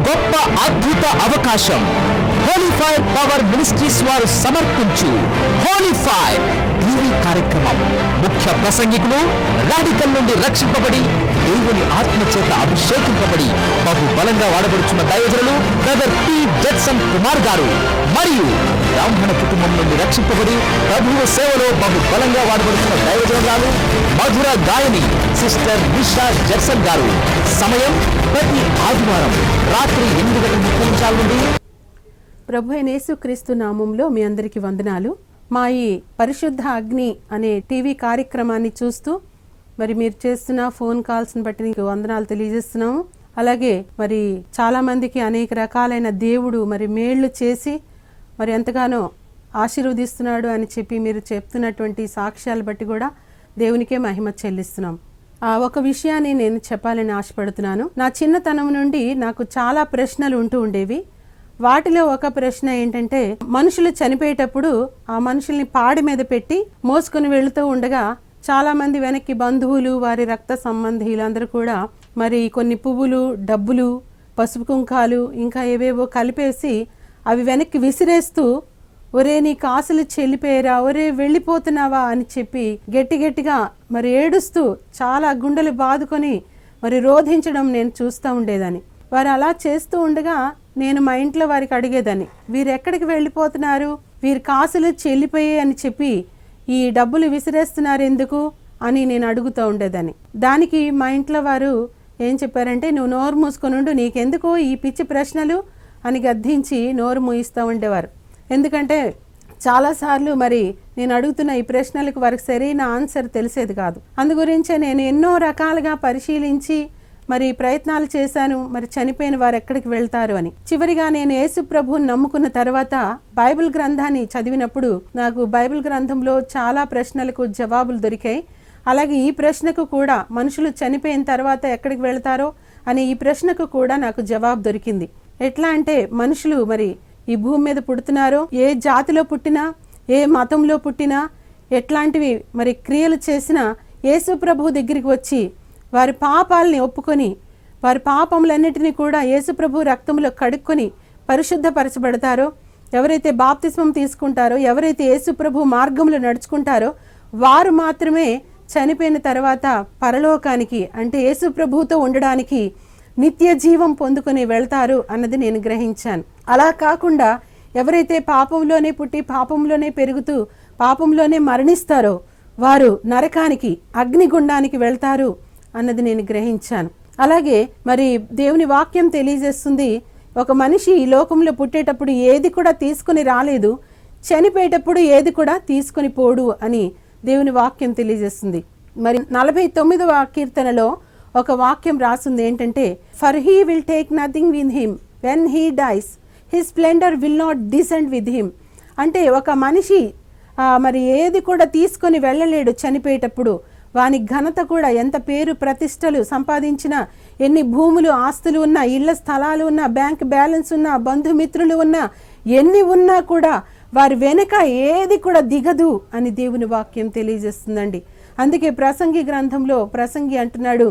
గొప్ప అద్భుత అవకాశం. హోలీ ఫైర్ పవర్ మినిస్ట్రీస్ వారు సమర్పించు హోలీ ఫైర్ టీవీ కార్యక్రమం. ముఖ్య ప్రసంగికులు రాడికల్ నుండి రక్షింపబడి దేవుని ఆత్మ చేత అభిషేకింపబడి బహు బలంగా వాడబడుచున్న దైవజనులు బ్రదర్ పి జడ్సన్ కుమార్ గారు మరియు బ్రాహ్మణ కుటుంబం నుండి రక్షింపబడి ప్రభువు సేవలో బహు బలంగా వాడబడుతున్న దైవజనురాలు మధుర గాయని సిస్టర్ నిషా జడ్సన్ గారు. సమయం ప్రతి ఆదివారం రాత్రి 8:30 నుండి. ప్రభు అయిన యేసుక్రీస్తు నామంలో మీ అందరికీ వందనాలు. మా ఈ పరిశుద్ధ అగ్ని అనే టీవీ కార్యక్రమాన్ని చూస్తూ మరి మీరు చేస్తున్న ఫోన్ కాల్స్ని బట్టి నీకు వందనాలు తెలియజేస్తున్నాము. అలాగే మరి చాలా మందికి అనేక రకాలైన దేవుడు మరి మేళ్లు చేసి మరి ఎంతగానో ఆశీర్వదిస్తున్నాడు అని చెప్పి మీరు చెప్తున్నటువంటి సాక్ష్యాలు బట్టి కూడా దేవునికే మహిమ చెల్లిస్తున్నాం. ఒక విషయాన్ని నేను చెప్పాలని ఆశపడుతున్నాను. నా చిన్నతనం నుండి నాకు చాలా ప్రశ్నలు ఉంటూ ఉండేవి. వాటిలో ఒక ప్రశ్న ఏంటంటే, మనుషులు చనిపోయేటప్పుడు ఆ మనుషుల్ని పాడి మీద పెట్టి మోసుకుని వెళుతూ ఉండగా చాలా మంది వెనక్కి బంధువులు, వారి రక్త సంబంధీలు అందరూ కూడా మరి కొన్ని పువ్వులు, డబ్బులు, పసుపు కుంకాలు ఇంకా ఏవేవో కలిపేసి అవి వెనక్కి విసిరేస్తూ, ఒరే నీ కాసులు చెల్లిపోయారా, ఒరే వెళ్ళిపోతున్నావా అని చెప్పి గట్టిగా మరి ఏడుస్తూ చాలా గుండెలు బాదుకొని మరి రోధించడం నేను చూస్తూ ఉండేదాన్ని. వారు అలా చేస్తూ ఉండగా నేను మా ఇంట్లో వారికి అడిగేదాన్ని, వీరు ఎక్కడికి వెళ్ళిపోతున్నారు, వీరి కాసులు చెల్లిపోయాయి అని చెప్పి ఈ డబ్బులు విసిరేస్తున్నారు ఎందుకు అని నేను అడుగుతూ ఉండేదాన్ని. దానికి మా ఇంట్లో వారు ఏం చెప్పారంటే, నువ్వు నోరు మూసుకొనుండు, నీకెందుకు ఈ పిచ్చి ప్రశ్నలు అని గద్దించి నోరు మూయిస్తూ ఉండేవారు. ఎందుకంటే చాలాసార్లు మరి నేను అడుగుతున్న ఈ ప్రశ్నలకు వారికి సరైన ఆన్సర్ తెలిసేది కాదు. అందుగురించే నేను ఎన్నో రకాలుగా పరిశీలించి మరి ప్రయత్నాలు చేశాను, మరి చనిపోయిన వారు ఎక్కడికి వెళ్తారు అని. చివరిగా నేను యేసు ప్రభువుని నమ్ముకున్న తర్వాత బైబిల్ గ్రంథాన్ని చదివినప్పుడు నాకు బైబిల్ గ్రంథంలో చాలా ప్రశ్నలకు జవాబులు దొరికాయి. అలాగే ఈ ప్రశ్నకు కూడా, మనుషులు చనిపోయిన తర్వాత ఎక్కడికి వెళ్తారో అని ఈ ప్రశ్నకు కూడా నాకు జవాబు దొరికింది. ఎట్లా అంటే, మనుషులు మరి ఈ భూమి మీద పుడుతున్నారో, ఏ జాతిలో పుట్టినా, ఏ మతంలో పుట్టినా, ఎట్లాంటివి మరి క్రియలు చేసినా యేసు ప్రభువు దగ్గరికి వచ్చి వారి పాపాలని ఒప్పుకొని వారి పాపములన్నిటినీ కూడా యేసు ప్రభు రక్తంలో కడుక్కొని పరిశుద్ధపరచబడతారో, ఎవరైతే బాప్తిస్మం తీసుకుంటారో, ఎవరైతే యేసు ప్రభు మార్గంలో నడుచుకుంటారో వారు మాత్రమే చనిపోయిన తర్వాత పరలోకానికి, అంటే యేసు ప్రభువుతో ఉండడానికి, నిత్య జీవం పొందుకొని వెళ్తారు అన్నది నేను గ్రహించాను. అలా కాకుండా ఎవరైతే పాపంలోనే పుట్టి పాపంలోనే పెరుగుతూ పాపంలోనే మరణిస్తారో వారు నరకానికి, అగ్నిగుండానికి వెళ్తారు అన్నది నేను గ్రహించాను. అలాగే మరి దేవుని వాక్యం తెలియజేస్తుంది, ఒక మనిషి ఈ లోకంలో పుట్టేటప్పుడు ఏది కూడా తీసుకుని రాలేదు, చనిపోయేటప్పుడు ఏది కూడా తీసుకుని పోడు అని దేవుని వాక్యం తెలియజేస్తుంది. మరి 49వ కీర్తనలో ఒక వాక్యం రాసింది ఏంటంటే, for he will take nothing with him when he dice, his Splendor will not descend with him. అంటే ఒక మనిషి మరి ఏది కూడా తీసుకొని వెళ్ళలేడు చనిపోయేటప్పుడు. వాని ఘనత కూడా, ఎంత పేరు ప్రతిష్టలు సంపాదించినా, ఎన్ని భూములు ఆస్తులు ఉన్నా, ఇళ్ల స్థలాలు ఉన్నా, బ్యాంక్ బ్యాలెన్స్ ఉన్నా, బంధుమిత్రులు ఉన్నా, ఎన్ని ఉన్నా కూడా వారి వెనుక ఏది కూడా దిగదు అని దేవుని వాక్యం తెలియజేస్తుందండి. అందుకే ప్రసంగి గ్రంథంలో ప్రసంగి అంటున్నాడు,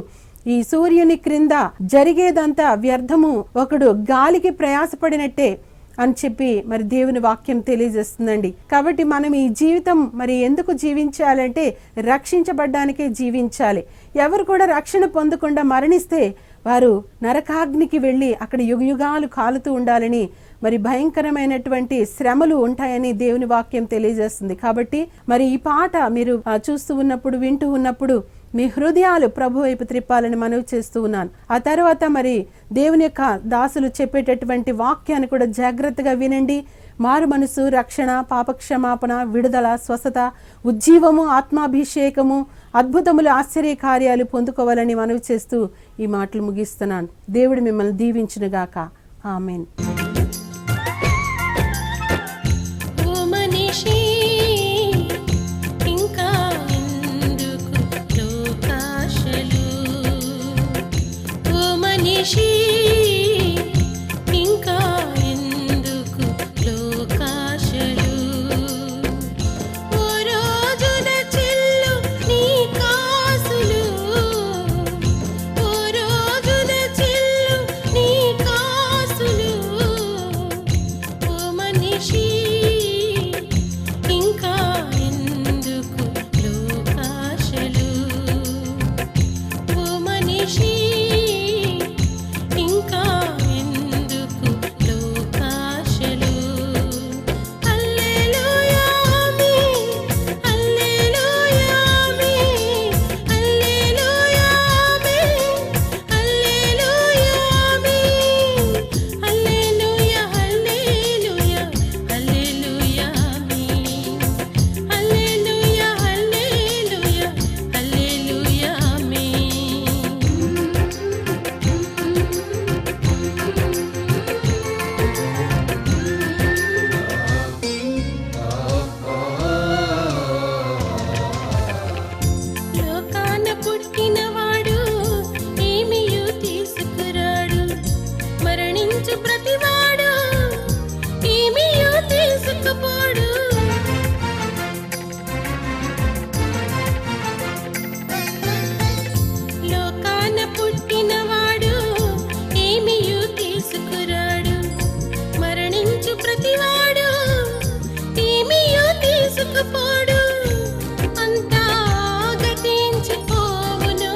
ఈ సూర్యుని క్రింద జరిగేదంతా వ్యర్థము, ఒకడు గాలికి ప్రయాసపడినట్టే అని చెప్పి మరి దేవుని వాక్యం తెలియజేస్తుందండి. కాబట్టి మనం ఈ జీవితం మరి ఎందుకు జీవించాలంటే రక్షించబడ్డానికే జీవించాలి. ఎవరు కూడా రక్షణ పొందకుండా మరణిస్తే వారు నరకాగ్నికి వెళ్ళి అక్కడ యుగయుగాలు కాలుతూ ఉండాలని, మరి భయంకరమైనటువంటి శ్రమలు ఉంటాయని దేవుని వాక్యం తెలియజేస్తుంది. కాబట్టి మరి ఈ పాట మీరు చూస్తూ ఉన్నప్పుడు, వింటూ ఉన్నప్పుడు మీ హృదయాలు ప్రభు వైపు త్రిప్పాలని మనవి చేస్తూ ఉన్నాను. ఆ తర్వాత మరి దేవుని యొక్క దాసులు చెప్పేటటువంటి వాక్యాన్ని కూడా జాగ్రత్తగా వినండి. మారు మనసు, రక్షణ, పాపక్షమాపణ, విడుదల, స్వస్థత, ఉజ్జీవము, ఆత్మాభిషేకము, అద్భుతములు, ఆశ్చర్య కార్యాలు పొందుకోవాలని మనవి చేస్తూ ఈ మాటలు ముగిస్తున్నాను. దేవుడు మిమ్మల్ని దీవించునుగాక. ఆమేన్. కాసులు తీసుకుపోడు అంతా గతించిపోవును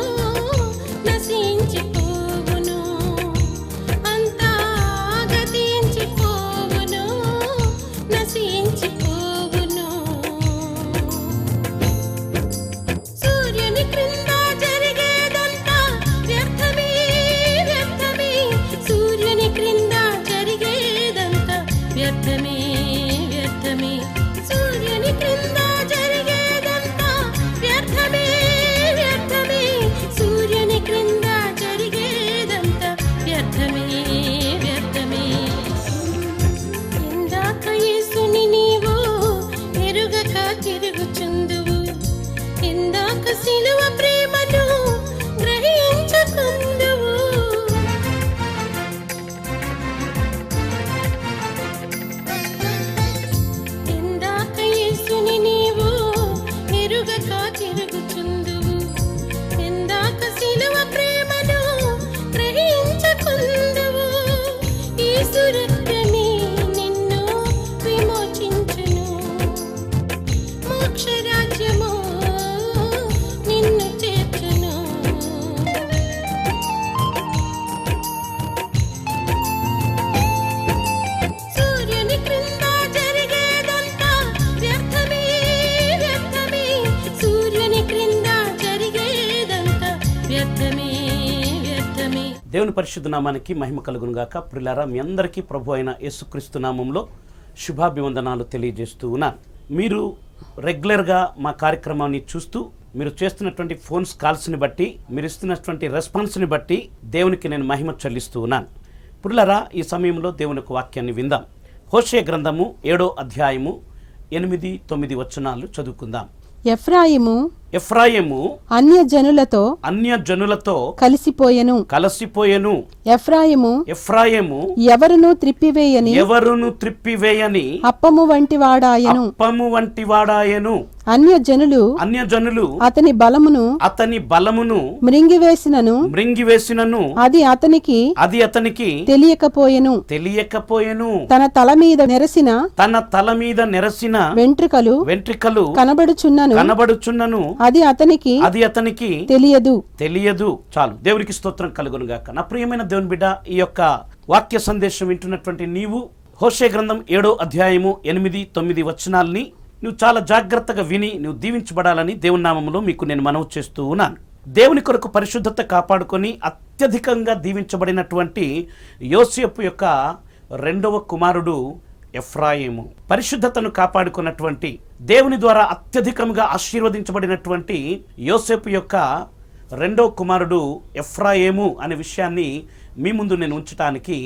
నశించిపోవును అంతా గతించిపోవును నశించిపోవును సూర్యుని క్రింద జరిగేదంతా వ్యర్థమే వ్యర్థమే సూర్యుని క్రింద జరిగేదంతా వ్యర్థమే వ్యర్థమే సూర్యుని క్రింద జరిగేదంతా వ్యర్థమే వ్యర్థమే సూర్యుని క్రింద జరిగేదంతా వ్యర్థమే వ్యర్థమే ఇందాక యేసుని నీవు ఎరుగక తిరుగుచుందువు ఇందాక సిలువ ప్రేమను గ్రహించకుందువు ఇందాక యేసుని నీవు ఎరుగక తిరుగుచుందువు ఇందాక సిలువ ప్రేమను గ్రహించకుందువు యేసు రక్తమే నిన్ను విమోచించును మోక్ష రాజ్యము నిన్ను చేర్చును సూర్యుని క్రింద జరిగేదంతా వ్యర్థమే వ్యర్థమే సూర్యుని క్రింద జరిగేదంతా వ్యర్థమే వ్యర్థమే. దేవుని పరిశుద్ధ నామానికి మహిమ కలుగును గాక. ప్రియులారా, మీ అందరికీ ప్రభు అయిన యేసుక్రీస్తు నామంలో శుభాభివందనాలు తెలియజేస్తూ ఉన్నాను. మీరు రెగ్యులర్గా మా కార్యక్రమాన్ని చూస్తూ మీరు చేస్తున్నటువంటి ఫోన్స్ కాల్స్ని బట్టి మీరు ఇస్తున్నటువంటి రెస్పాన్స్ని బట్టి దేవునికి నేను మహిమ చెల్లిస్తూ ఉన్నాను. ప్రియులారా, ఈ సమయంలో దేవుని యొక్క వాక్యాన్ని విందాం. హోషేయ గ్రంథము 7వ అధ్యాయము 8-9 వచనాలు చదువుకుందాం. ఎఫ్రాయిము అన్యజనులతో కలిసిపోయెను. ఎఫ్రాయిము ఎవరును త్రిప్పివేయని అప్పము వంటి వాడాయను. అన్యజనులు అతని బలమును మృంగివేసినను అది అతనికి తెలియకపోయెను. తన తల మీద నెరసిన వెంట్రుకలు కనబడుచున్నను అది అతనికి తెలియదు. చాలు. దేవునికి స్తోత్రం కలుగును గాక. నా ప్రియమైన దేవుని బిడ్డ, ఈ యొక్క వాక్య సందేశం వింటున్నటువంటి నీవు హోషేయ గ్రంథం 7వ అధ్యాయము 8-9 వచనాల్ని నువ్వు చాలా జాగ్రత్తగా విని నువ్వు దీవించబడాలని దేవుని నామములో మీకు నేను మనవి చేస్తూ ఉన్నాను. దేవుని కొరకు పరిశుద్ధత కాపాడుకొని అత్యధికంగా దీవించబడినటువంటి యోసేపు యొక్క 2వ కుమారుడు ఎఫ్రాయిము. పరిశుద్ధతను కాపాడుకున్నటువంటి దేవుని ద్వారా అత్యధికంగా ఆశీర్వదించబడినటువంటి యోసేపు యొక్క 2వ కుమారుడు ఎఫ్రాయిము అనే విషయాన్ని మీ ముందు నేను ఉంచడానికి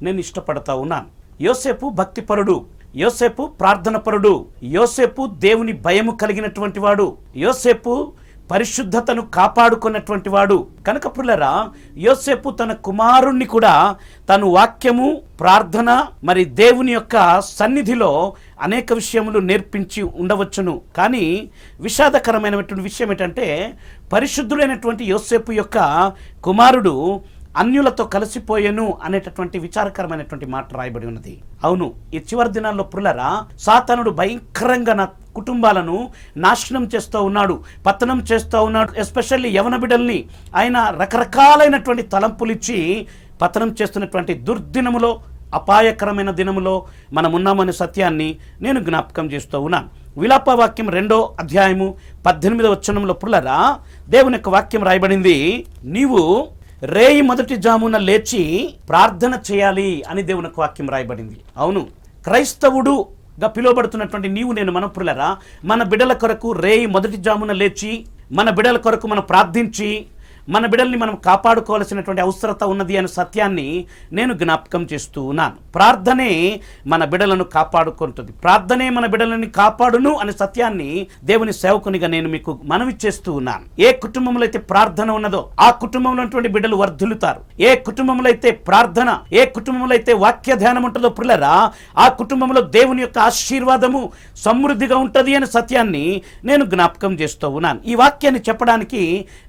నేను ఇష్టపడతా ఉన్నాను. యోసేపు భక్తిపరుడు, యోసేపు ప్రార్థనపరుడు, యోసేపు దేవుని భయము కలిగినటువంటి వాడు, యోసేపు పరిశుద్ధతను కాపాడుకున్నటువంటి వాడు. కనుక ప్రియులారా, యోసేపు తన కుమారుణ్ణి కూడా తను వాక్యము, ప్రార్థన, మరి దేవుని యొక్క సన్నిధిలో అనేక విషయములు నేర్పించి ఉండవచ్చును. కానీ విషాదకరమైనటువంటి విషయం ఏంటంటే, పరిశుద్ధులైనటువంటి యోసేపు యొక్క కుమారుడు అన్యులతో కలిసిపోయెను అనేటటువంటి విచారకరమైనటువంటి మాట రాయబడి ఉన్నది. అవును, ఈ చివరి దినాల్లో ప్రియులారా, సాతానుడు భయంకరంగా నా కుటుంబాలను నాశనం చేస్తూ ఉన్నాడు, పతనం చేస్తూ ఉన్నాడు. ఎస్పెషల్లీ యవన బిడ్డల్ని ఆయన రకరకాలైనటువంటి తలంపులు ఇచ్చి పతనం చేస్తున్నటువంటి దుర్దినములో, అపాయకరమైన దినములో మనం ఉన్నామనే సత్యాన్ని నేను జ్ఞాపకం చేస్తూ ఉన్నాను. విలాప వాక్యం 2వ అధ్యాయము 18వ వచనంలో ప్రియులారా, దేవుని యొక్క వాక్యం రాయబడింది, నీవు రేయి మొదటి జామున లేచి ప్రార్థన చేయాలి అని దేవుని యొక్క వాక్యం రాయబడింది. అవును, క్రైస్తవుడుగా పిలువబడుతున్నటువంటి నీవు నేను మన ప్రియులారా, మన బిడ్డల కొరకు రేయి మొదటి జామున లేచి మన బిడ్డల కొరకు మనం ప్రార్థించి మన బిడ్డల్ని మనం కాపాడుకోవాల్సినటువంటి అవసరత ఉన్నది అనే సత్యాన్ని నేను జ్ఞాపకం చేస్తూ ఉన్నాను. ప్రార్థనే మన బిడ్డలను కాపాడుకుంటుంది, ప్రార్థనే మన బిడ్డలని కాపాడును అనే సత్యాన్ని దేవుని సేవకునిగా నేను మీకు మనవి చేస్తూ ఉన్నాను. ఏ కుటుంబంలో అయితే ప్రార్థన ఉన్నదో ఆ కుటుంబంలో ఉన్నటువంటి బిడ్డలు వర్ధిల్లుతారు. ఏ కుటుంబంలో అయితే ప్రార్థన, ఏ కుటుంబంలో అయితే వాక్య ధ్యానం ఉంటుందో ప్రియులారా, ఆ కుటుంబంలో దేవుని యొక్క ఆశీర్వాదము సమృద్ధిగా ఉంటుంది అనే సత్యాన్ని నేను జ్ఞాపకం చేస్తూ ఉన్నాను. ఈ వాక్యాన్ని చెప్పడానికి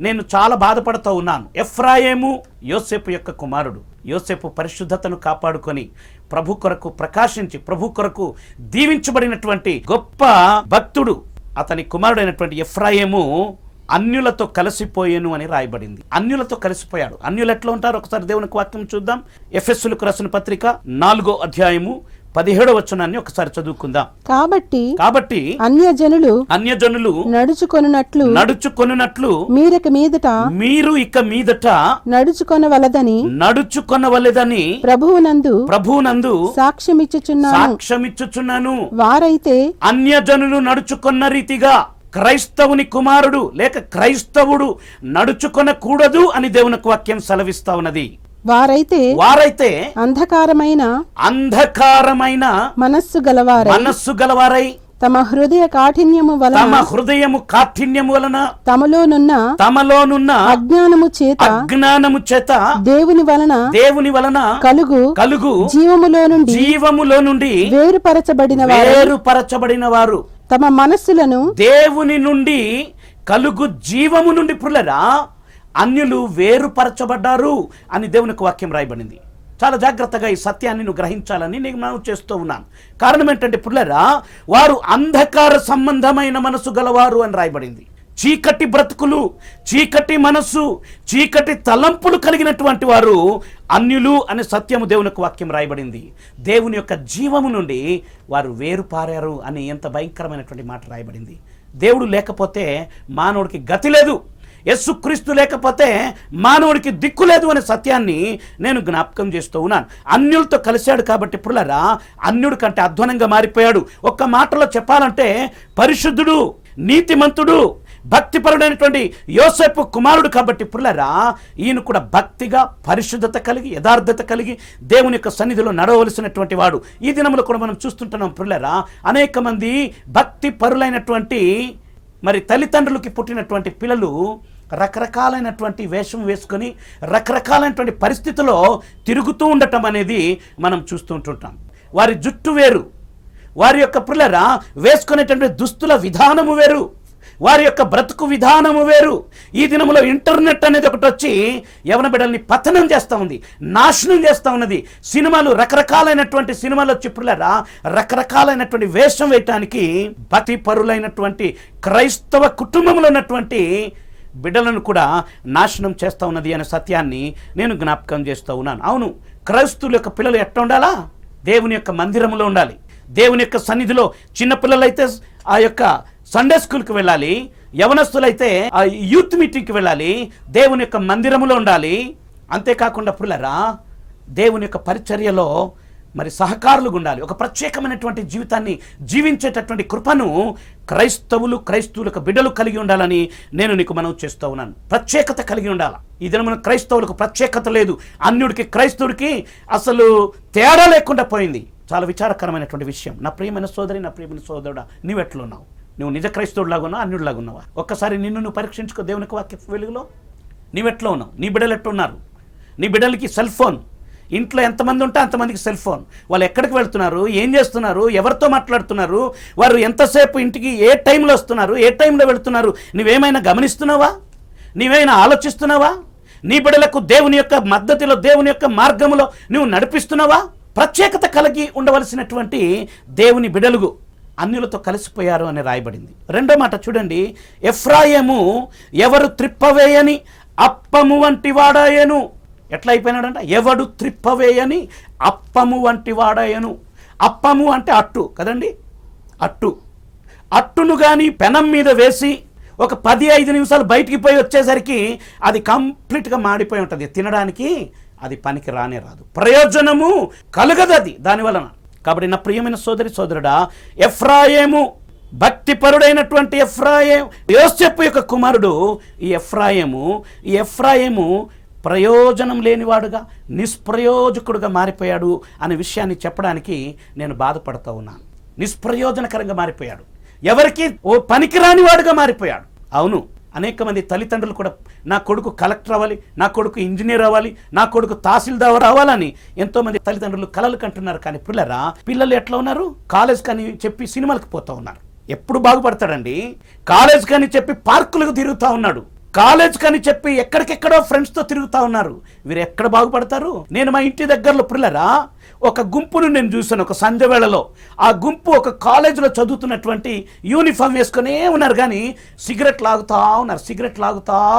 నేను చాలా బాధపడుతూ ఉన్నాను. ఎఫ్రాయిము యోసేపు యొక్క కుమారుడు. యోసేపు పరిశుద్ధతను కాపాడుకొని ప్రభు కొరకు ప్రకాశించి ప్రభు కొరకు దీవించబడినటువంటి గొప్ప భక్తుడు. అతని కుమారుడైనటువంటి ఎఫ్రాయిము అన్యులతో కలిసిపోయేను అని రాయబడింది. అన్యులతో కలిసిపోయాడు. అన్యులు ఎట్లా ఉంటారు? ఒకసారి దేవునికి వాక్యం చూద్దాం. ఎఫెస్సులకు రాసిన పత్రిక 4వ అధ్యాయము 17వ వచనాన్ని ఒకసారి చదువుకుందాం. కాబట్టి అన్యజనులు నడుచుకొనున్నట్లు మీరు ఇక మీదట నడుచుకొనవలెదని ప్రభువునందు సాక్ష్యమిచ్చుచున్నాను. వారైతే అన్యజనులు నడుచుకున్న రీతిగా క్రైస్తవుని కుమారుడు లేక క్రైస్తవుడు నడుచుకొనకూడదు అని దేవునికి వాక్యం సెలవిస్తా ఉన్నది. వారైతే అంధకారమైన మనస్సు గలవారై తమ హృదయము కాఠిన్యము వలన తమలోనున్న అజ్ఞానము చేత దేవుని వలన కలుగు జీవములో నుండి వేరుపరచబడిన వారు తమ మనస్సులను దేవుని నుండి కలుగు జీవము నుండి పుల్లరా అన్యులు వేరుపరచబడ్డారు అని దేవునికి వాక్యం రాయబడింది. చాలా జాగ్రత్తగా ఈ సత్యాన్ని నువ్వు గ్రహించాలని నేను మనం చేస్తూ ఉన్నాను. కారణం ఏంటంటే పుల్లరా వారు అంధకార సంబంధమైన మనసు గలవారు అని రాయబడింది. చీకటి బ్రతుకులు, చీకటి మనస్సు, చీకటి తలంపులు కలిగినటువంటి వారు అన్యులు అనే సత్యము దేవునికి వాక్యం రాయబడింది. దేవుని యొక్క జీవము నుండి వారు వేరుపారారు అని ఎంత భయంకరమైనటువంటి మాట రాయబడింది. దేవుడు లేకపోతే మానవుడికి గతి లేదు, యేసుక్రీస్తు లేకపోతే మానవుడికి దిక్కు లేదు అనే సత్యాన్ని నేను జ్ఞాపకం చేస్తూ ఉన్నాను. అన్యులతో కలిశాడు కాబట్టి పుల్లరా అన్యుడి కంటే అధ్వానంగా మారిపోయాడు. ఒక్క మాటలో చెప్పాలంటే పరిశుద్ధుడు, నీతిమంతుడు, భక్తిపరుడైనటువంటి యోసేపు కుమారుడు కాబట్టి పుల్లరా ఈయన కూడా భక్తిగా పరిశుద్ధత కలిగి యథార్థత కలిగి దేవుని యొక్క సన్నిధిలో నడవలసినటువంటి వాడు. ఈ దినములో కూడా మనం చూస్తుంటున్నాం పుల్లరా అనేక మంది భక్తి పరులైనటువంటి మరి తల్లిదండ్రులకి పుట్టినటువంటి పిల్లలు రకరకాలైనటువంటి వేషం వేసుకొని రకరకాలైనటువంటి పరిస్థితుల్లో తిరుగుతూ ఉండటం అనేది మనం చూస్తూ ఉంటుంటాం. వారి జుట్టు వేరు, వారి యొక్క పిల్లరా వేసుకునేటువంటి దుస్తుల విధానము వేరు, వారి యొక్క బ్రతుకు విధానము వేరు. ఈ దినములో ఇంటర్నెట్ అనేది ఒకటి వచ్చి యవన బిడ్డల్ని పతనం చేస్తూ ఉంది, నాశనం చేస్తూ ఉన్నది. సినిమాలు రకరకాలైనటువంటి సినిమాలు వచ్చి పిల్లరా రకరకాలైనటువంటి వేషం వేయటానికి భక్తి పరులైనటువంటి క్రైస్తవ కుటుంబంలో ఉన్నటువంటి బిడ్డలను కూడా నాశనం చేస్తూ ఉన్నది అనే సత్యాన్ని నేను జ్ఞాపకం చేస్తూ ఉన్నాను. అవును, క్రైస్తవుల యొక్క పిల్లలు ఎట్లా ఉండాలా? దేవుని యొక్క మందిరంలో ఉండాలి. దేవుని యొక్క సన్నిధిలో చిన్నపిల్లలైతే ఆ యొక్క సండే స్కూల్కి వెళ్ళాలి, యవనస్తులైతే ఆ యూత్ మీటింగ్కి వెళ్ళాలి, దేవుని యొక్క మందిరములో ఉండాలి. అంతేకాకుండా పిల్లరా దేవుని యొక్క పరిచర్యలో మరి సహకారులుగా ఉండాలి. ఒక ప్రత్యేకమైనటువంటి జీవితాన్ని జీవించేటటువంటి కృపను క్రైస్తవులకు బిడ్డలు కలిగి ఉండాలని నేను నీకు మనవి చేస్తూ ఉన్నాను. ప్రత్యేకత కలిగి ఉండాలి. ఈ దినమున క్రైస్తవులకు ప్రత్యేకత లేదు. అన్యుడికి క్రైస్తవుడికి అసలు తేడా లేకుండా పోయింది. చాలా విచారకరమైనటువంటి విషయం. నా ప్రియమైన సోదరి, నా ప్రియమైన సోదరుడా, నీవెట్లా ఉన్నావు? నువ్వు నిజ క్రైస్తవుడిలాగా ఉన్నావు, అన్యుడిలాగా ఉన్నావా? ఒక్కసారి నువ్వు పరీక్షించుకో. దేవునికి వాక్య వెలుగులో నీవెట్లా ఉన్నావు? నీ బిడ్డలు ఎట్టున్నారు? నీ బిడ్డలకి సెల్ ఫోన్, ఇంట్లో ఎంతమంది ఉంటే అంతమందికి సెల్ ఫోన్. వాళ్ళు ఎక్కడికి వెళ్తున్నారు, ఏం చేస్తున్నారు, ఎవరితో మాట్లాడుతున్నారు, వారు ఎంతసేపు ఇంటికి ఏ టైంలో వస్తున్నారు, ఏ టైంలో వెళుతున్నారు, నువ్వేమైనా గమనిస్తున్నావా? నీవేమైనా ఆలోచిస్తున్నావా? నీ బిడ్డలకు దేవుని యొక్క మద్దతులో దేవుని యొక్క మార్గంలో నువ్వు నడిపిస్తున్నావా? ప్రత్యేకత కలిగి ఉండవలసినటువంటి దేవుని బిడ్డలు అన్యులతో కలిసిపోయారు అని రాయబడింది. రెండో మాట చూడండి, ఎఫ్రాయిము ఎవరు త్రిప్పవేయని అప్పము వంటి వాడాయను. ఎట్లా అయిపోయినాడంట? ఎవడు త్రిప్పవేయని అప్పము వంటి వాడాయను. అప్పము అంటే అట్టు కదండి, అట్టును కానీ పెనం మీద వేసి ఒక 10-5 నిమిషాలు బయటికి పోయి వచ్చేసరికి అది కంప్లీట్గా మాడిపోయి ఉంటుంది. తినడానికి అది పనికి రానే రాదు, ప్రయోజనము కలగదు అది దానివలన. కాబట్టి నా ప్రియమైన సోదరి సోదరుడా, ఎఫ్రాయిము భక్తిపరుడైనటువంటి ఎఫ్రాయిము యోసేపు యొక్క కుమారుడు ఈ ఎఫ్రాయిము ప్రయోజనం లేనివాడుగా నిష్ప్రయోజకుడుగా మారిపోయాడు అనే విషయాన్ని చెప్పడానికి నేను బాధపడుతూ ఉన్నాను. నిష్ప్రయోజనకరంగా మారిపోయాడు, ఎవరికి ఓ పనికిరాని వాడుగా మారిపోయాడు. అవును, అనేక మంది తల్లిదండ్రులు కూడా నా కొడుకు కలెక్టర్ అవ్వాలి, నా కొడుకు ఇంజనీర్ అవ్వాలి, నా కొడుకు తహసీల్దార్ అవ్వాలని ఎంతోమంది తల్లిదండ్రులు కలలు కంటున్నారు. కానీ పిల్లలు ఎట్లా ఉన్నారు? కాలేజ్ కానీ చెప్పి సినిమాలకు పోతూ ఉన్నారు. ఎప్పుడు బాగుపడతాడండి? కాలేజ్ కానీ చెప్పి పార్కులకు తిరుగుతూ ఉన్నాడు, కాలేజ్ కని చెప్పి ఎక్కడికెక్కడో ఫ్రెండ్స్తో తిరుగుతూ ఉన్నారు. వీరు ఎక్కడ బాగుపడతారు? నేను మా ఇంటి దగ్గరలో పిల్లరా ఒక గుంపును నేను చూశాను ఒక సంధ్య వేళలో. ఆ గుంపు ఒక కాలేజీలో చదువుతున్నటువంటి యూనిఫామ్ వేసుకునే ఉన్నారు, కానీ సిగరెట్ లాగుతా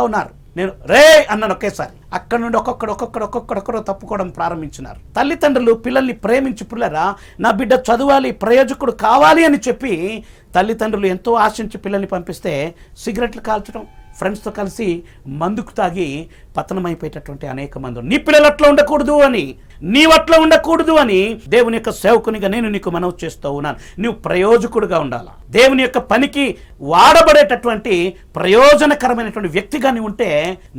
ఉన్నారు. నేను రే అన్నాను ఒకేసారి. అక్కడ నుండి ఒక్కొక్కడు తప్పుకోవడం ప్రారంభించినారు. తల్లిదండ్రులు పిల్లల్ని ప్రేమించి పిల్లరా నా బిడ్డ చదవాలి, ప్రయోజకుడు కావాలి అని చెప్పి తల్లిదండ్రులు ఎంతో ఆశించి పిల్లల్ని పంపిస్తే సిగరెట్లు కాల్చడం, ఫ్రెండ్స్తో కలిసి మందుకు తాగి పతనమైపోయేటటువంటి అనేక మంది. నీ పిల్లలు అట్లా ఉండకూడదు అని, నీవట్లా ఉండకూడదు అని దేవుని యొక్క సేవకునిగా నేను నీకు మనవి చేస్తూ ఉన్నాను. నువ్వు ప్రయోజకుడుగా ఉండాలా, దేవుని యొక్క పనికి వాడబడేటటువంటి ప్రయోజనకరమైనటువంటి వ్యక్తిగా నీవు ఉంటే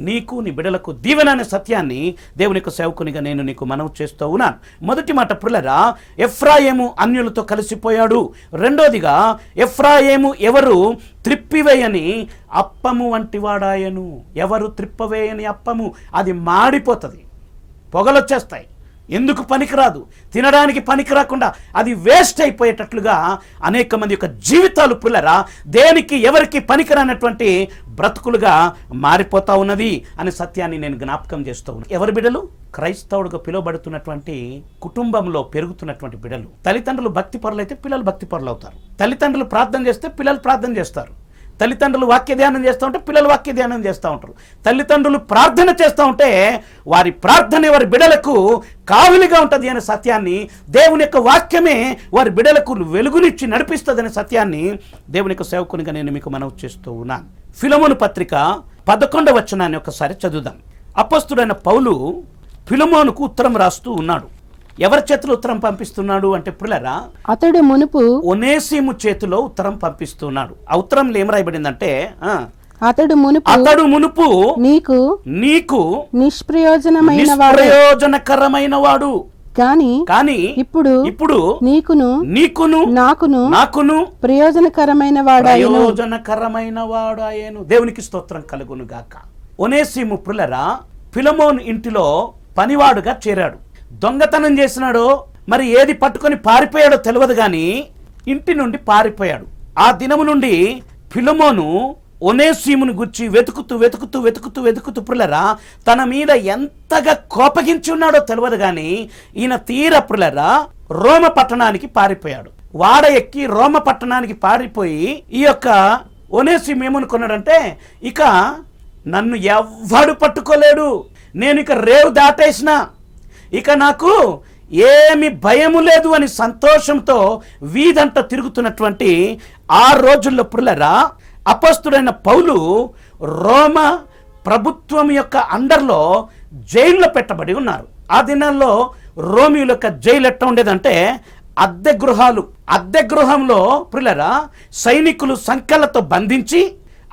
నీకు నీ బిడ్డలకు దీవెన అనే సత్యాన్ని దేవుని యొక్క సేవకునిగా నేను నీకు మనవి చేస్తూ ఉన్నాను. మొదటి మాట పిల్లరా, ఎఫ్రాయిము అన్యులతో కలిసిపోయాడు. రెండోదిగా ఎఫ్రాయిము ఎవరు త్రిప్పివేయని అప్పము వంటి వాడాయను. ఎవరు త్రిప్పవేయని అప్పము, అది మాడిపోతుంది, పొగలొచ్చేస్తాయి, ఎందుకు పనికిరాదు, తినడానికి పనికి రాకుండా అది వేస్ట్ అయిపోయేటట్లుగా అనేక మంది యొక్క జీవితాలు పిల్లరా దేనికి ఎవరికి పనికిరానటువంటి బ్రతుకులుగా మారిపోతా ఉన్నది అనే సత్యాన్ని నేను జ్ఞాపకం చేస్తూ ఉన్నాను. ఎవరి బిడ్డలు? క్రైస్తవుడుగా పిలువబడుతున్నటువంటి కుటుంబంలో పెరుగుతున్నటువంటి బిడ్డలు. తల్లిదండ్రులు భక్తి పరులు అయితే పిల్లలు భక్తి పరులు అవుతారు. తల్లిదండ్రులు ప్రార్థన చేస్తే పిల్లలు ప్రార్థన చేస్తారు. తల్లిదండ్రులు వాక్య ధ్యానం చేస్తూ ఉంటే పిల్లలు వాక్య ధ్యానం చేస్తూ ఉంటారు. తల్లిదండ్రులు ప్రార్థన చేస్తూ ఉంటే వారి ప్రార్థన వారి బిడలకు కావిలిగా ఉంటుంది అనే సత్యాన్ని, దేవుని యొక్క వాక్యమే వారి బిడలకు వెలుగునిచ్చి నడిపిస్తుంది అనే సత్యాన్ని దేవుని యొక్క సేవకునిగా నేను మీకు మనవి చేస్తూ ఉన్నాను. ఫిలమోను పత్రిక 11వ వచనాన్ని ఒకసారి చదువుదాం. అపొస్తలుడైన పౌలు ఫిలమోనుకు ఉత్తరం రాస్తూ ఉన్నాడు. ఎవరి చేతిలో ఉత్తరం పంపిస్తున్నాడు అంటే పిల్లరా, అతడు మునుపు ఒనేసిము చేతిలో ఉత్తరం పంపిస్తున్నాడు. ఆ ఉత్తరంలో ఏం రాయబడిందంటే, అతడు మునుపు నీకు నిష్ప్రయోజనకరమైన వాడు కానీ ఇప్పుడు నీకును నాకును ప్రయోజనకరమైన వాడాయను. దేవునికి స్తోత్రం కలుగును గాక. ఒనేసిము పిల్లరా ఫిలమోను ఇంటిలో పనివాడుగా చేరాడు. దొంగతనం చేసినాడో మరి ఏది పట్టుకొని పారిపోయాడో తెలియదు, కానీ ఇంటి నుండి పారిపోయాడు. ఆ దినము నుండి ఫిలమోను ఒనేసిమును గుర్చి వెతుకుతూ పిల్లరా తన మీద ఎంతగా కోపగించి ఉన్నాడో తెలియదు, కానీ ఈయన తీర పిల్లరా రోమ పట్టణానికి పారిపోయాడు. వాడ ఎక్కి రోమ పట్టణానికి పారిపోయి ఈ యొక్క ఒనేసిము ఏమనుకున్నాడంటే, ఇక నన్ను ఎవ్వడు పట్టుకోలేడు, నేను ఇక రేవు దాటేసిన, ఇక నాకు ఏమి భయము లేదు అని సంతోషంతో వీధంట తిరుగుతున్నటువంటి ఆ రోజుల్లో పిల్లరా అపొస్తలుడైన పౌలు రోమ ప్రభుత్వం యొక్క అండర్లో జైల్లో పెట్టబడి ఉన్నారు. ఆ దినాల్లో రోమియుల యొక్క జైలు ఎట్లా ఉండేదంటే అద్దె గృహంలో పిల్లరా సైనికులు సంఖ్యలతో బంధించి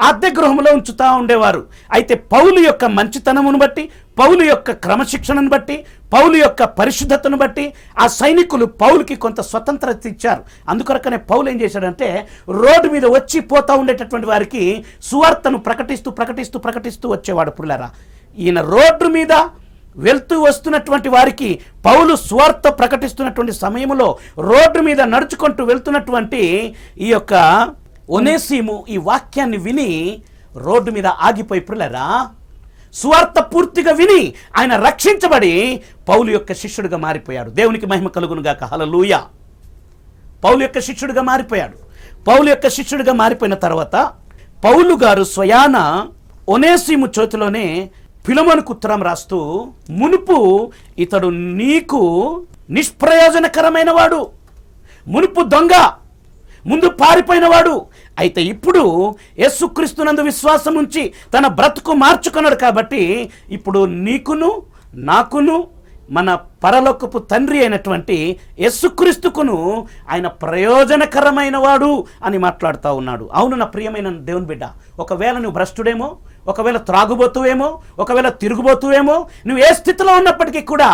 అద్దె గృహంలో ఉంచుతూ ఉండేవారు. అయితే పౌలు యొక్క మంచితనమును బట్టి, పౌలు యొక్క క్రమశిక్షణను బట్టి, పౌలు యొక్క పరిశుద్ధతను బట్టి ఆ సైనికులు పౌలుకి కొంత స్వతంత్రత ఇచ్చారు. అందుకొరకనే పౌలు ఏం చేశాడంటే రోడ్డు మీద వచ్చి పోతా ఉండేటటువంటి వారికి సువార్తను ప్రకటిస్తూ వచ్చేవాడు. పుల్లరా ఈయన రోడ్డు మీద వెళ్తూ వస్తున్నటువంటి వారికి పౌలు సువార్త ప్రకటిస్తున్నటువంటి సమయంలో రోడ్డు మీద నడుచుకుంటూ వెళ్తున్నటువంటి ఈ యొక్క ఒనేసిము ఈ వాక్యాన్ని విని రోడ్డు మీద ఆగిపోయి పిల్లరా సువార్త పూర్తిగా విని ఆయన రక్షించబడి పౌలు యొక్క శిష్యుడిగా మారిపోయాడు. దేవునికి మహిమ కలుగును గాక. హల్లెలూయా. పౌలు యొక్క శిష్యుడిగా మారిపోయాడు. పౌలు యొక్క శిష్యుడిగా మారిపోయిన తర్వాత పౌలు గారు స్వయాన ఒనేసిము చేతిలోనే ఫిలమోనుకు ఉత్తరం రాస్తూ, మునుపు ఇతడు నీకు నిష్ప్రయోజనకరమైన వాడు, మునుపు దొంగ, ముందు పారిపోయినవాడు, అయితే ఇప్పుడు యేసుక్రీస్తునందు విశ్వాసం ఉంచి తన బ్రతుకు మార్చుకున్నాడు. కాబట్టి ఇప్పుడు నీకును నాకును మన పరలోకపు తండ్రి అయినటువంటి యేసుక్రీస్తుకును ఆయన ప్రయోజనకరమైన వాడు అని మాట్లాడుతూ ఉన్నాడు. అవును నా ప్రియమైన దేవుని బిడ్డ, ఒకవేళ నువ్వు భ్రష్టుడేమో, ఒకవేళ త్రాగుబోతువేమో, ఒకవేళ తిరుగుబోతువేమో, నువ్వు ఏ స్థితిలో ఉన్నప్పటికీ కూడా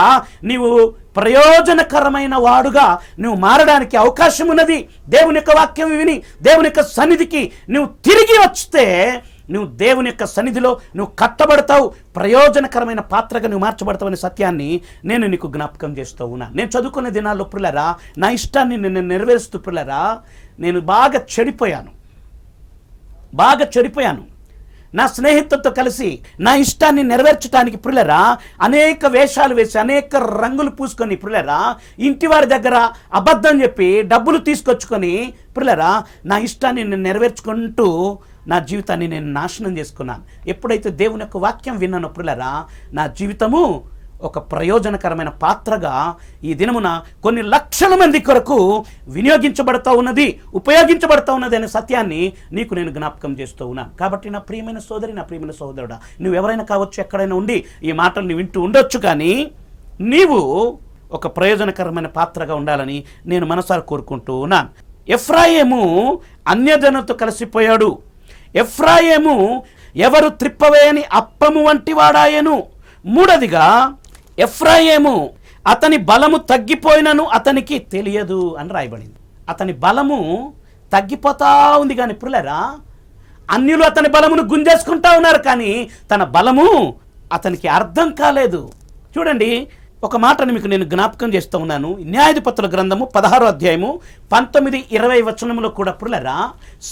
నీవు ప్రయోజనకరమైన వాడుగా నువ్వు మారడానికి అవకాశం ఉన్నది. దేవుని యొక్క వాక్యం విని దేవుని యొక్క సన్నిధికి నువ్వు తిరిగి వస్తే నువ్వు దేవుని యొక్క సన్నిధిలో నువ్వు కట్టబడతావు, ప్రయోజనకరమైన పాత్రగా నువ్వు మార్చబడతావు అనే సత్యాన్ని నేను నీకు జ్ఞాపకం చేస్తూ ఉన్నా. నేను చదువుకునే దినాల్లో పిల్లరా నా ఇష్టాన్ని నేను నెరవేరుస్తూ పిల్లరా నేను బాగా చెడిపోయాను. నా స్నేహితులతో కలిసి నా ఇష్టాన్ని నెరవేర్చడానికి ప్రియులరా అనేక వేషాలు వేసి అనేక రంగులు పూసుకొని ప్రియులరా ఇంటి వారి దగ్గర అబద్ధం చెప్పి డబ్బులు తీసుకొచ్చుకొని ప్రియులరా నా ఇష్టాన్ని నేను నెరవేర్చుకుంటూ నా జీవితాన్ని నేను నాశనం చేసుకున్నాను. ఎప్పుడైతే దేవుని యొక్క వాక్యం విన్నానో ప్రియులరా నా జీవితము ఒక ప్రయోజనకరమైన పాత్రగా ఈ దినమున కొన్ని లక్షల మంది కొరకు వినియోగించబడతా ఉన్నది, ఉపయోగించబడతా ఉన్నది అనే సత్యాన్ని నీకు నేను జ్ఞాపకం చేస్తూ ఉన్నాను. కాబట్టి నా ప్రియమైన సోదరి, నా ప్రియమైన సోదరుడా, నువ్వు ఎవరైనా కావచ్చు, ఎక్కడైనా ఉండి ఈ మాటల్ని వింటూ ఉండొచ్చు, కానీ నీవు ఒక ప్రయోజనకరమైన పాత్రగా ఉండాలని నేను మనసారా కోరుకుంటూ ఉన్నాను. ఎఫ్రాయిము అన్యజనులతో కలిసిపోయాడు. ఎఫ్రాయిము ఎవరు త్రిప్పవేయని అప్పము వంటి వాడాయను. మూడదిగా ఎఫ్రాయిము అతని బలము తగ్గిపోయినను అతనికి తెలియదు అని రాయబడింది. అతని బలము తగ్గిపోతా ఉంది, కానీ ప్రియులారా అన్యులు అతని బలమును గుంజేసుకుంటా ఉన్నారు, కానీ తన బలము అతనికి అర్థం కాలేదు. చూడండి, ఒక మాటను మీకు నేను జ్ఞాపకం చేస్తూ ఉన్నాను. న్యాయాధిపతుల గ్రంథము 16వ అధ్యాయము 19-20 వచనములో కూడా ప్రియులారా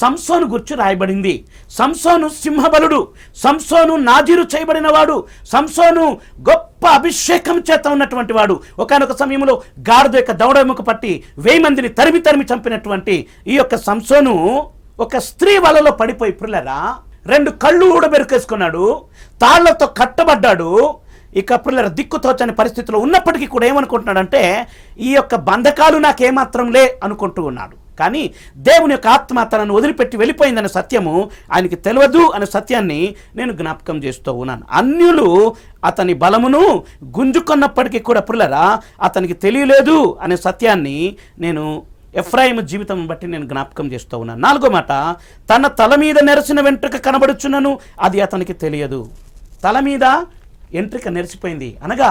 సంసోను గురించి రాయబడింది. సంసోను సింహబలుడు, సంసోను నాజీరు చేయబడినవాడు, సంసోను గొప్ప అభిషేకం చేత ఉన్నటువంటి వాడు. ఒకానొక సమయంలో గాడిద యొక్క దవడెముక పట్టి 1000 మందిని తరిమి చంపినటువంటి ఈ యొక్క సంసోను ఒక స్త్రీ వలలో పడిపోయి ప్రియులారా 2 కళ్ళు ఊడబెరుకేసుకున్నాడు, తాళ్లతో కట్టబడ్డాడు. ఇక పిల్లల దిక్కుతోచని పరిస్థితిలో ఉన్నప్పటికీ కూడా ఏమనుకుంటున్నాడంటే ఈ యొక్క బంధకాలు నాకేమాత్రం లే అనుకుంటూ ఉన్నాడు. కానీ దేవుని యొక్క ఆత్మ తనను వదిలిపెట్టి వెళ్ళిపోయిందనే సత్యము ఆయనకి తెలియదు అనే సత్యాన్ని నేను జ్ఞాపకం చేస్తూ ఉన్నాను. అన్యులు అతని బలమును గుంజుకున్నప్పటికీ కూడా పిల్లరా అతనికి తెలియలేదు అనే సత్యాన్ని నేను ఎఫ్రాయిము జీవితం బట్టి నేను జ్ఞాపకం చేస్తూ ఉన్నాను. 4వ మాట, తన తల మీద నెరసిన వెంట్రుక కనబడుచున్నను అది అతనికి తెలియదు. తల మీద ఎంట్రిక నెరిసిపోయింది అనగా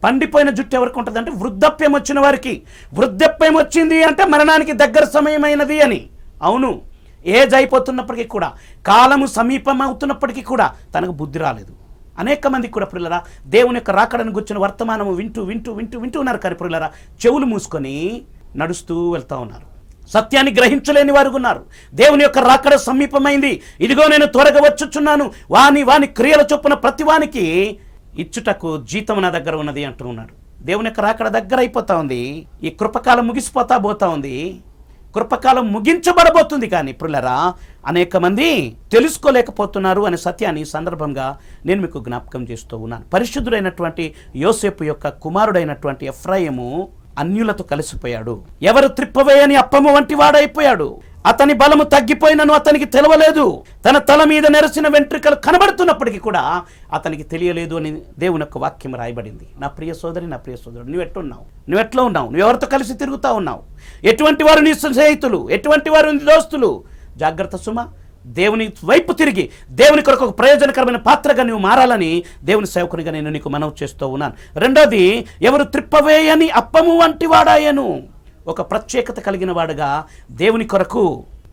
పండిపోయిన జుట్టు ఎవరికి ఉంటుంది అంటే వృద్ధాప్యం వచ్చిన వారికి. వృద్ధాప్యం వచ్చింది అంటే మరణానికి దగ్గర సమయమైనది అని. అవును, ఏజ్ అయిపోతున్నప్పటికీ కూడా, కాలము సమీపం అవుతున్నప్పటికీ కూడా తనకు బుద్ధి రాలేదు. అనేక మంది కూడా ప్రియులరా దేవుని యొక్క రాకడను గుర్చిన వర్తమానము వింటూ ఉన్నారు, కానీ ప్రియులరా చెవులు మూసుకొని నడుస్తూ వెళ్తూ ఉన్నారు. సత్యాన్ని గ్రహించలేని వారు ఉన్నారు. దేవుని యొక్క రాకడ సమీపమైంది, ఇదిగో నేను త్వరగా వచ్చుచున్నాను, వాని క్రియల చొప్పున ప్రతి వానికి ఇచ్చుటకు జీతం నా దగ్గర ఉన్నది అంటూ ఉన్నాడు. దేవుని యొక్క రాకడ దగ్గర అయిపోతా ఉంది. ఈ కృపకాలం పోతా ఉంది. కృపకాలం ముగించబడబోతుంది, కానీ ప్రియులరా అనేక మంది తెలుసుకోలేకపోతున్నారు అనే సత్యాన్ని ఈ సందర్భంగా నేను మీకు జ్ఞాపకం చేస్తూ ఉన్నాను. పరిశుద్ధుడైనటువంటి యోసేపు యొక్క కుమారుడైనటువంటి ఎఫ్రాయిము అన్యులతో కలిసిపోయాడు. ఎవరు త్రిప్పవేయని అప్పము వంటి వాడైపోయాడు. అతని బలము తగ్గిపోయినను అతనికి తెలవలేదు. తన తల మీద నెరసిన వెంట్రుకలు కనబడుతున్నప్పటికీ కూడా అతనికి తెలియలేదు అని దేవుని యొక్క వాక్యం రాయబడింది. నా ప్రియ సోదరి, నా ప్రియ సోదరుడు, నువ్వు ఎట్లా ఉన్నావు? నువ్వు ఎవరితో కలిసి తిరుగుతూ ఉన్నావు? ఎటువంటి వారు నీ స్నేహితులు? ఎటువంటి వారు నీ దోస్తులు? జాగ్రత్త సుమా. దేవుని వైపు తిరిగి దేవుని కొరకు ఒక ప్రయోజనకరమైన పాత్రగా నువ్వు మారాలని దేవుని సేవకునిగా నేను నీకు మనవి చేస్తూ ఉన్నాను. 2వది, ఎవరు త్రిప్పవేయని అప్పము వంటి వాడాయను. ఒక ప్రత్యేకత కలిగిన వాడుగా దేవుని కొరకు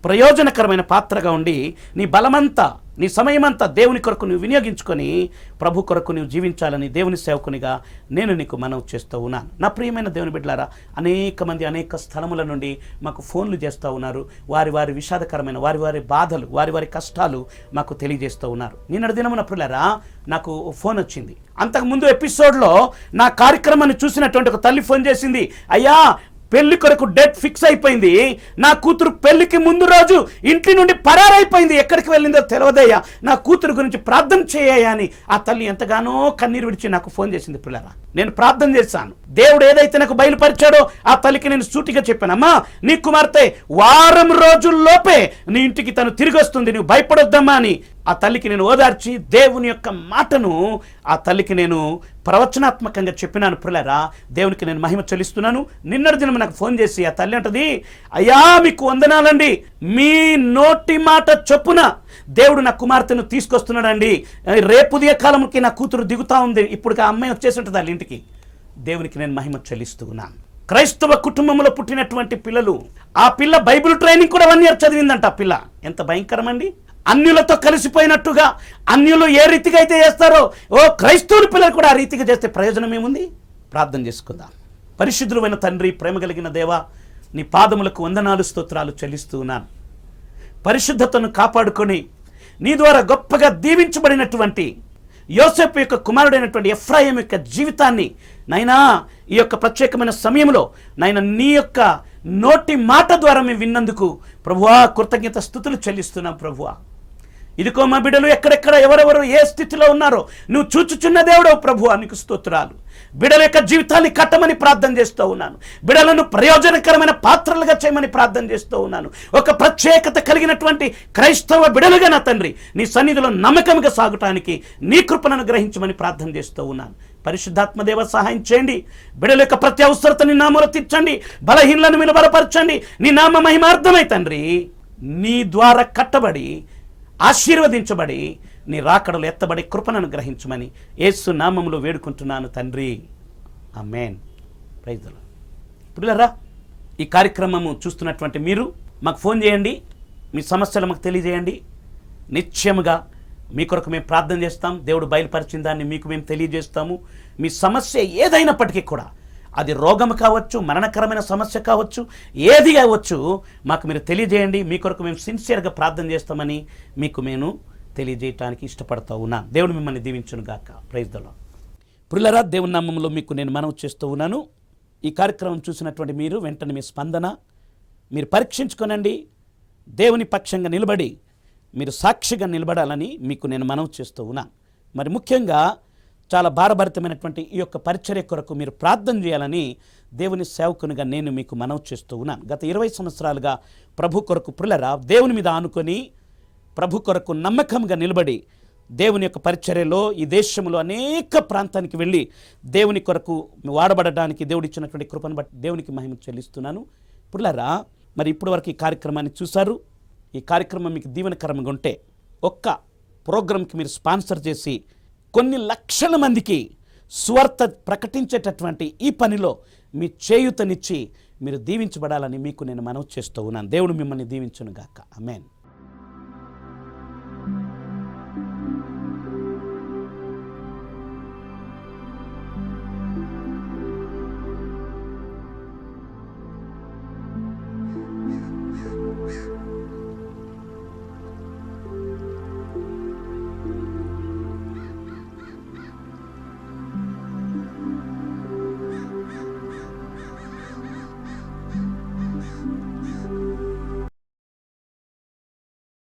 ప్రయోజనకరమైన పాత్రగా ఉండి నీ బలమంతా నీ సమయమంతా దేవుని కొరకు నువ్వు వినియోగించుకొని ప్రభు కొరకు నువ్వు జీవించాలని దేవుని సేవకునిగా నేను నీకు మనవి చేస్తూ ఉన్నాను. నా ప్రియమైన దేవుని బిడ్డలారా, అనేక మంది అనేక స్థలముల నుండి మాకు ఫోన్లు చేస్తూ ఉన్నారు. వారి విషాదకరమైన వారి బాధలు, వారి కష్టాలు మాకు తెలియజేస్తూ ఉన్నారు. నిన్నటి దినమున ప్రియులారా నాకు ఫోన్ వచ్చింది. అంతకుముందు ఎపిసోడ్లో నా కార్యక్రమాన్ని చూసినటువంటి ఒక తల్లి ఫోన్ చేసింది, అయ్యా పెళ్లి కొరకు డేట్ ఫిక్స్ అయిపోయింది, నా కూతురు పెళ్లికి ముందు రోజు ఇంటి నుండి పరారైపోయింది, ఎక్కడికి వెళ్ళిందో తెలియదయ్యా, నా కూతురు గురించి ప్రార్థన చేయ్యా అని ఆ తల్లి ఎంతగానో కన్నీరు విడిచి నాకు ఫోన్ చేసింది. పిల్లరా నేను ప్రార్థన చేశాను. దేవుడు ఏదైతే నాకు బయలుపరిచాడో ఆ తల్లికి నేను సూటిగా చెప్పాను, అమ్మా నీ కుమార్తె వారం రోజుల్లోపే నీ ఇంటికి తను తిరిగి వస్తుంది, నువ్వు భయపడొద్దమ్మా అని ఆ తల్లికి నేను ఓదార్చి దేవుని యొక్క మాటను ఆ తల్లికి నేను ప్రవచనాత్మకంగా చెప్పినాను. ప్రియులారా దేవునికి నేను మహిమ చెల్లిస్తున్నాను. నిన్నటి దినం నాకు ఫోన్ చేసి ఆ తల్లి అంటది, అయ్యా మీకు వందనాలండి, మీ నోటి మాట చొప్పున దేవుడు నా కుమార్తెను తీసుకొస్తున్నాడండి, రేపు ఉదయ కాలంకి నా కూతురు దిగుతా ఉంది, ఇప్పుడు ఆ అమ్మాయి వచ్చేసి ఉంటుంది వాళ్ళ ఇంటికి. దేవునికి నేను మహిమ చెల్లిస్తూ ఉన్నాను. క్రైస్తవ కుటుంబంలో పుట్టినటువంటి పిల్లలు, ఆ పిల్ల బైబిల్ ట్రైనింగ్ కూడా 1 year చదివిందంట. ఆ పిల్ల ఎంత భయంకరమండి. అన్యులతో కలిసిపోయినట్టుగా అన్యులు ఏ రీతిగా అయితే చేస్తారో క్రైస్తవుల పిల్లలు కూడా ఆ రీతిగా చేస్తే ప్రయోజనం ఏముంది? ప్రార్థన చేసుకుందాం. పరిశుద్ధులైన తండ్రి, ప్రేమ కలిగిన దేవా, నీ పాదములకు వందనాలు స్తోత్రాలు చెల్లిస్తూ ఉన్నాను. పరిశుద్ధతను కాపాడుకొని నీ ద్వారా గొప్పగా దీవించబడినటువంటి యోసేపు యొక్క కుమారుడైనటువంటి ఎఫ్రాయిం యొక్క జీవితాన్ని నైనా ఈ యొక్క ప్రత్యేకమైన సమయంలో నైనా నీ యొక్క నోటి మాట ద్వారా మేము విన్నందుకు ప్రభువా కృతజ్ఞత స్తుతులు చెల్లిస్తున్నాం ప్రభువా. ఇదిగో మా బిడ్డలు ఎక్కడెక్కడ ఎవరెవరు ఏ స్థితిలో ఉన్నారో నువ్వు చూచుచున్న దేవుడవు ప్రభువా, నీకు స్తోత్రాలు. బిడ్డల యొక్క జీవితాన్ని కట్టమని ప్రార్థన చేస్తూ ఉన్నాను. బిడ్డలను ప్రయోజనకరమైన పాత్రలుగా చేయమని ప్రార్థన చేస్తూ ఉన్నాను. ఒక ప్రత్యేకత కలిగినటువంటి క్రైస్తవ బిడ్డలుగా నా తండ్రి నీ సన్నిధిలో నమ్మకంగా సాగటానికి నీ కృపను గ్రహించమని ప్రార్థన చేస్తూ ఉన్నాను. పరిశుద్ధాత్మదేవ సహాయం చేయండి. బిడ్డల యొక్క ప్రతి అవసరత నీ నామములో తీర్చండి. బలహీనలను మీరు బలపరచండి. నీ నామ మహిమార్థమై తండ్రి నీ ద్వారా కట్టబడి ఆశీర్వదించబడి నీ రాకడలు ఎత్తబడి కృపను గ్రహించమని యేసు నామములో వేడుకుంటున్నాను తండ్రి. ఆమేన్. Praise the Lord. పిల్లరా, ఈ కార్యక్రమము చూస్తున్నటువంటి మీరు మాకు ఫోన్ చేయండి. మీ సమస్యలు మాకు తెలియజేయండి. నిశ్చయముగా మీ కొరకు మేము ప్రార్థన చేస్తాం. దేవుడు బయలుపరిచిన దాన్ని మీకు మేము తెలియజేస్తాము. మీ సమస్య ఏదైనప్పటికీ కూడా, అది రోగం కావచ్చు, మరణకరమైన సమస్య కావచ్చు, ఏది కావచ్చు, మాకు మీరు తెలియజేయండి. మీ కొరకు మేము సిన్సియర్గా ప్రార్థన చేస్తామని మీకు నేను తెలియజేయటానికి ఇష్టపడతా ఉన్నాను. దేవుడు మిమ్మల్ని దీవించును గాక. Praise the Lord. ప్రియులారా, దేవుని నామములో మీకు నేను మనవి చేస్తూ ఉన్నాను. ఈ కార్యక్రమం చూసినటువంటి మీరు వెంటనే మీ స్పందన మీరు పరీక్షించుకోనండి. దేవుని పక్షంగా నిలబడి మీరు సాక్షిగా నిలబడాలని మీకు నేను మనవి చేస్తూ ఉన్నాను. మరి ముఖ్యంగా చాలా భారభరితమైనటువంటి ఈ యొక్క పరిచర్య కొరకు మీరు ప్రార్థన చేయాలని దేవుని సేవకునిగా నేను మీకు మనవి చేస్తూ ఉన్నాను. గత 20 సంవత్సరాలుగా ప్రభు కొరకు ప్రియులారా దేవుని మీద ఆనుకొని ప్రభు కొరకు నమ్మకంగా నిలబడి దేవుని యొక్క పరిచర్యలో ఈ దేశంలో అనేక ప్రాంతానికి వెళ్ళి దేవుని కొరకు వాడబడడానికి దేవుడు ఇచ్చినటువంటి కృపను బట్టి దేవునికి మహిమ చెల్లిస్తున్నాను. ప్రియులారా, మరి ఇప్పటి వరకు ఈ కార్యక్రమాన్ని చూశారు. ఈ కార్యక్రమం మీకు దీవెనకరంగా ఉంటే ఒక్క ప్రోగ్రాంకి మీరు స్పాన్సర్ చేసి కొన్ని లక్షల మందికి సువార్త ప్రకటించేటటువంటి ఈ పనిలో మీ చేయూతనిచ్చి మీరు దీవించబడాలని మీకు నేను మనవి చేస్తూ ఉన్నాను. దేవుడు మిమ్మల్ని దీవించును గాక. ఆమేన్.